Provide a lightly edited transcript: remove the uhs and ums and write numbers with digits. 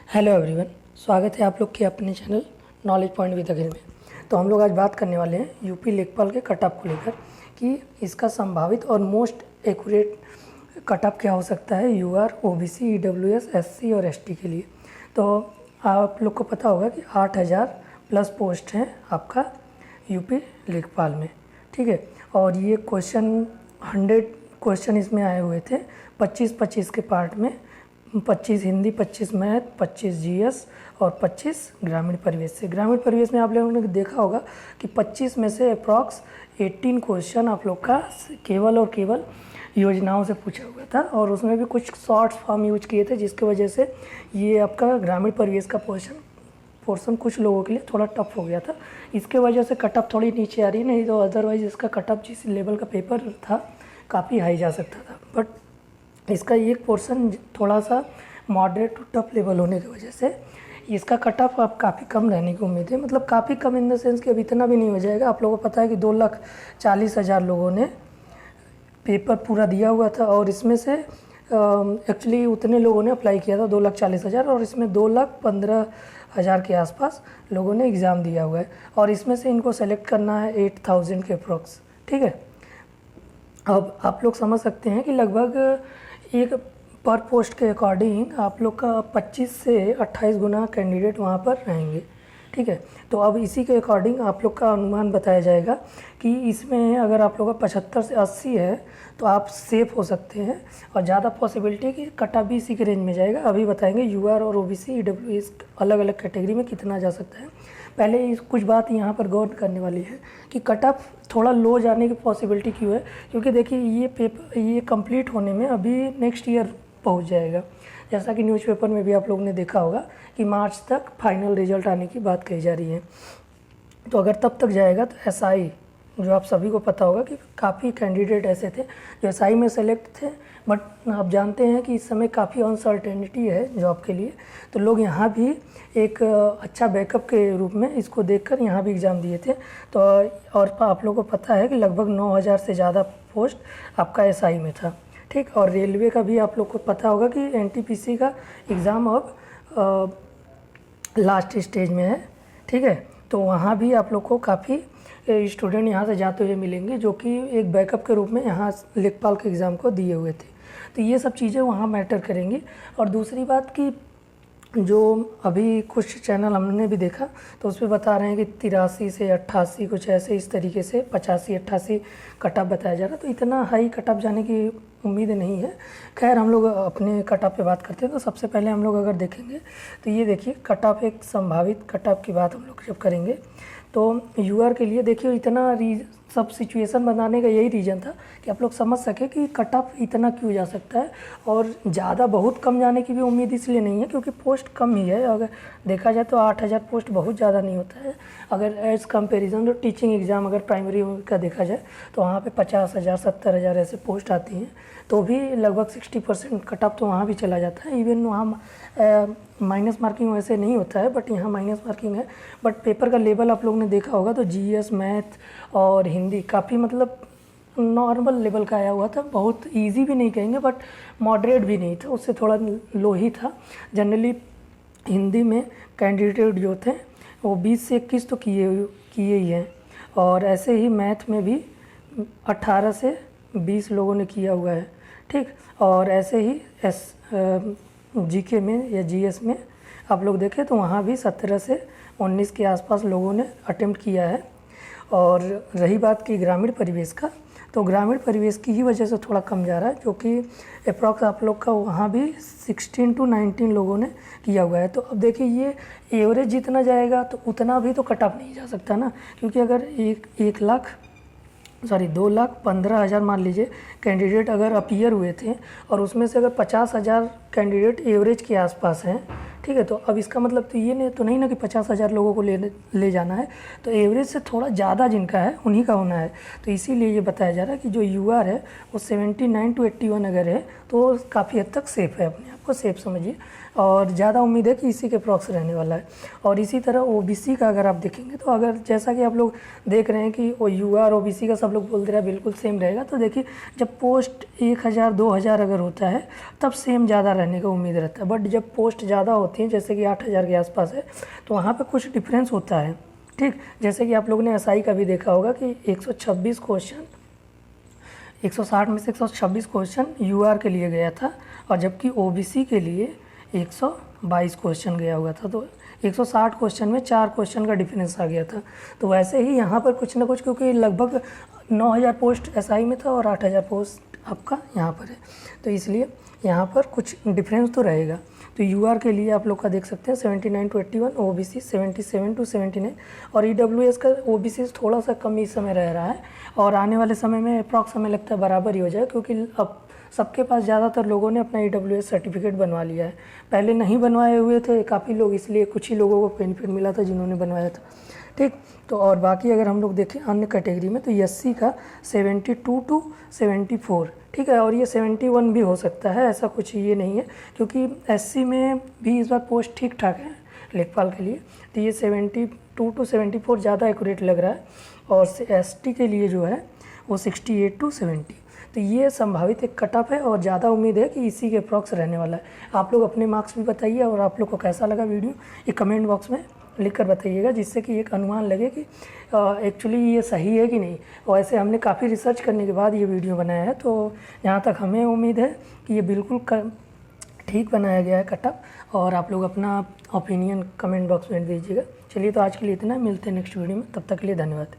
Hello everyone, स्वागत है आप लोग के अपने चैनल नॉलेज पॉइंट विद अखिल में। तो हम लोग आज बात करने वाले हैं यूपी लेखपाल के कट ऑफ को लेकर कि इसका संभावित और मोस्ट एक्यूरेट कट ऑफ क्या हो सकता है यूआर, ओबीसी, ईडब्ल्यूएस, एससी और एसटी के लिए। तो आप लोग को पता होगा कि 8000 प्लस पोस्ट हैं आपका यूपी लेखपाल में, ठीक है। और ये 100 क्वेश्चन इसमें आए हुए थे 25-25 के पार्ट में, 25 हिंदी, 25 मैथ, 25 जीएस और 25 ग्रामीण परिवेश से। ग्रामीण परिवेश में आप लोगों ने देखा होगा कि 25 में से अप्रॉक्स 18 क्वेश्चन आप लोग का केवल और केवल योजनाओं से पूछा हुआ था और उसमें भी कुछ शॉर्ट फॉर्म यूज किए थे, जिसकी वजह से ये आपका ग्रामीण परिवेश का पोर्शन कुछ लोगों के लिए थोड़ा टफ हो गया था। इसके वजह से कट ऑफ थोड़ी नीचे आ रही है, नहीं तो अदरवाइज इसका कट ऑफ जिस लेवल का पेपर था काफ़ी हाई जा सकता था। बट इसका एक पोर्शन थोड़ा सा मॉडरेट टू टफ लेवल होने की वजह से इसका कट ऑफ अब काफ़ी कम रहने की उम्मीद है। मतलब काफ़ी कम इन द सेंस कि अब इतना भी नहीं हो जाएगा। आप लोगों को पता है कि 2,40,000 लोगों ने पेपर पूरा दिया हुआ था और इसमें से एक्चुअली उतने लोगों ने अप्लाई किया था 2,40,000 और इसमें 2,15,000 के आसपास लोगों ने एग्ज़ाम दिया हुआ है और इसमें से इनको सेलेक्ट करना है 8,000 के अप्रॉक्स, ठीक है। अब आप लोग समझ सकते हैं कि लगभग एक पर पोस्ट के अकॉर्डिंग आप लोग का 25 से 28 गुना कैंडिडेट वहाँ पर रहेंगे, ठीक है। तो अब इसी के अकॉर्डिंग आप लोग का अनुमान बताया जाएगा कि इसमें अगर आप लोग का 75 से 80 है तो आप सेफ हो सकते हैं और ज़्यादा पॉसिबिलिटी है कि कट ऑफ भी इसी के रेंज में जाएगा। अभी बताएंगे यूआर और ओबीसी, ईडब्ल्यूएस अलग अलग कैटेगरी में कितना जा सकता है। पहले कुछ बात यहाँ पर गौर करने वाली है कि कट ऑफ थोड़ा लो जाने की पॉसिबिलिटी क्यों है, क्योंकि देखिए ये कंप्लीट होने में अभी नेक्स्ट ईयर पहुँच जाएगा। जैसा कि न्यूज़पेपर में भी आप लोगों ने देखा होगा कि मार्च तक फाइनल रिजल्ट आने की बात कही जा रही है। तो अगर तब तक जाएगा तो एसआई, जो आप सभी को पता होगा कि काफ़ी कैंडिडेट ऐसे थे जो एसआई में सेलेक्ट थे, बट आप जानते हैं कि इस समय काफ़ी अनसर्टेनिटी है जॉब के लिए, तो लोग यहाँ भी एक अच्छा बैकअप के रूप में इसको देखकर यहाँ भी एग्ज़ाम दिए थे। तो और आप लोगों को पता है कि लगभग 9,000 से ज़्यादा पोस्ट आपका एसआई में था, ठीक। और रेलवे का भी आप लोग को पता होगा कि एनटीपीसी का एग्ज़ाम अब लास्ट स्टेज में है, ठीक है। तो वहाँ भी आप लोग को काफ़ी स्टूडेंट यहाँ से जाते हुए मिलेंगे जो कि एक बैकअप के रूप में यहाँ लेखपाल के एग्ज़ाम को दिए हुए थे। तो ये सब चीज़ें वहाँ मैटर करेंगी। और दूसरी बात कि जो अभी कुछ चैनल हमने भी देखा तो उस पर बता रहे हैं कि 83 से 88 कुछ ऐसे इस तरीके से 85-88 कट ऑफ बताया जा रहा है। तो इतना हाई कट ऑफ जाने की उम्मीद नहीं है। खैर हम लोग अपने कट ऑफ पे बात करते हैं। तो सबसे पहले हम लोग अगर देखेंगे तो ये देखिए कट ऑफ, एक संभावित कट ऑफ की बात हम लोग जब करेंगे तो यूआर के लिए देखिए इतना सब सिचुएशन बनाने का यही रीज़न था कि आप लोग समझ सके कि कट ऑफ इतना क्यों जा सकता है। और ज़्यादा बहुत कम जाने की भी उम्मीद इसलिए नहीं है क्योंकि पोस्ट कम ही है। अगर देखा जाए तो 8,000 पोस्ट बहुत ज़्यादा नहीं होता है। अगर एज कंपेरिजन जो टीचिंग एग्ज़ाम अगर प्राइमरी का देखा जाए तो वहाँ पे 50,000 70,000 ऐसे पोस्ट आती हैं, तो भी लगभग 60% कट ऑफ तो वहाँ भी चला जाता है। इवन वहाँ माइनस मार्किंग वैसे नहीं होता है, बट यहाँ माइनस मार्किंग है। बट पेपर का लेवल आप लोगों ने देखा होगा तो जीएस, मैथ और हिंदी काफ़ी मतलब नॉर्मल लेवल का आया हुआ था। बहुत इजी भी नहीं कहेंगे बट मॉडरेट भी नहीं था, उससे थोड़ा लो ही था। जनरली हिंदी में कैंडिडेट जो थे वो 20 से 21 तो किए ही हैं और ऐसे ही मैथ में भी 18 से 20 लोगों ने किया हुआ है, ठीक। और ऐसे ही जीके में या जीएस में आप लोग देखें तो वहाँ भी 17 से 19 के आसपास लोगों ने अटेम्प्ट किया है। और रही बात की ग्रामीण परिवेश का, तो ग्रामीण परिवेश की ही वजह से थोड़ा कम जा रहा है, जो कि अप्रॉक्स आप लोग का वहाँ भी 16 to 19 लोगों ने किया हुआ है। तो अब देखिए ये एवरेज जितना जाएगा तो उतना भी तो कट ऑफ नहीं जा सकता ना, क्योंकि अगर 2,15,000 मान लीजिए कैंडिडेट अगर अपीयर हुए थे और उसमें से अगर 50,000 कैंडिडेट एवरेज के आसपास हैं, ठीक है। तो अब इसका मतलब तो ये तो नहीं ना कि 50,000 लोगों को ले जाना है, तो एवरेज से थोड़ा ज़्यादा जिनका है उन्हीं का होना है। तो इसीलिए ये बताया जा रहा है कि जो यूआर है वो 79 to 81 अगर है तो काफ़ी हद तक सेफ़ है, अपने आप को सेफ़ समझिए। और ज़्यादा उम्मीद है कि इसी के अप्रॉक्स रहने वाला है। और इसी तरह ओबीसी का अगर आप देखेंगे तो अगर जैसा कि आप लोग देख रहे हैं कि वो यूआर ओबीसी का सब लोग बोल दे रहे हैं बिल्कुल सेम रहेगा, तो देखिए जब पोस्ट 1000 2000 अगर होता है तब सेम ज़्यादा रहने का उम्मीद रहता है, बट जब पोस्ट ज़्यादा होती है जैसे कि 8000 के आसपास है तो वहाँ पर कुछ डिफरेंस होता है। ठीक, जैसे कि आप लोगों ने एसआई का भी देखा होगा कि 126 क्वेश्चन 160 में से 126 क्वेश्चन यूआर के लिए गया था, और जबकि ओबीसी के लिए 122 क्वेश्चन गया हुआ था। तो 160 क्वेश्चन में 4 क्वेश्चन का डिफरेंस आ गया था। तो वैसे ही यहाँ पर कुछ ना कुछ, क्योंकि लगभग 9000 पोस्ट एसआई में था और 8000 पोस्ट आपका यहाँ पर है, तो इसलिए यहाँ पर कुछ डिफरेंस तो रहेगा। तो यूआर के लिए आप लोग का देख सकते हैं 79 to 81, ओबीसी 77 to 79, और ईडब्ल्यूएस का ओबीसी थोड़ा सा कम इस समय रह रहा है, और आने वाले समय में अप्रॉक्स समय लगता है बराबर ही हो जाए, क्योंकि अब सबके पास ज़्यादातर लोगों ने अपना ईडब्ल्यूएस सर्टिफिकेट बनवा लिया है। पहले नहीं बनवाए हुए थे काफ़ी लोग, इसलिए कुछ ही लोगों को बेनिफिट मिला था जिन्होंने बनवाया था। ठीक, तो और बाकी अगर हम लोग देखें अन्य कैटेगरी में तो एससी का 72 to 74, ठीक है, और ये 71 भी हो सकता है, ऐसा कुछ ये नहीं है, क्योंकि एससी में भी इस बार पोस्ट ठीक ठाक है लेखपाल के लिए, तो ये 72 to 74 ज़्यादा एक्यूरेट लग रहा है, और एसटी के लिए जो है वो 68 to 70। तो ये संभावित एक कट ऑफ है, और ज़्यादा उम्मीद है कि इसी के अप्रॉक्स रहने वाला है। आप लोग अपने मार्क्स भी बताइए, और आप लोग को कैसा लगा वीडियो ये कमेंट बॉक्स में लिख कर बताइएगा, जिससे कि एक अनुमान लगे कि एक्चुअली ये सही है कि नहीं। वैसे हमने काफ़ी रिसर्च करने के बाद ये वीडियो बनाया है, तो यहाँ तक हमें उम्मीद है कि ये बिल्कुल ठीक बनाया गया है कट ऑफ, और आप लोग अपना ओपिनियन कमेंट बॉक्स में दीजिएगा। चलिए, तो आज के लिए इतना, मिलते हैं नेक्स्ट वीडियो में, तब तक के लिए धन्यवाद।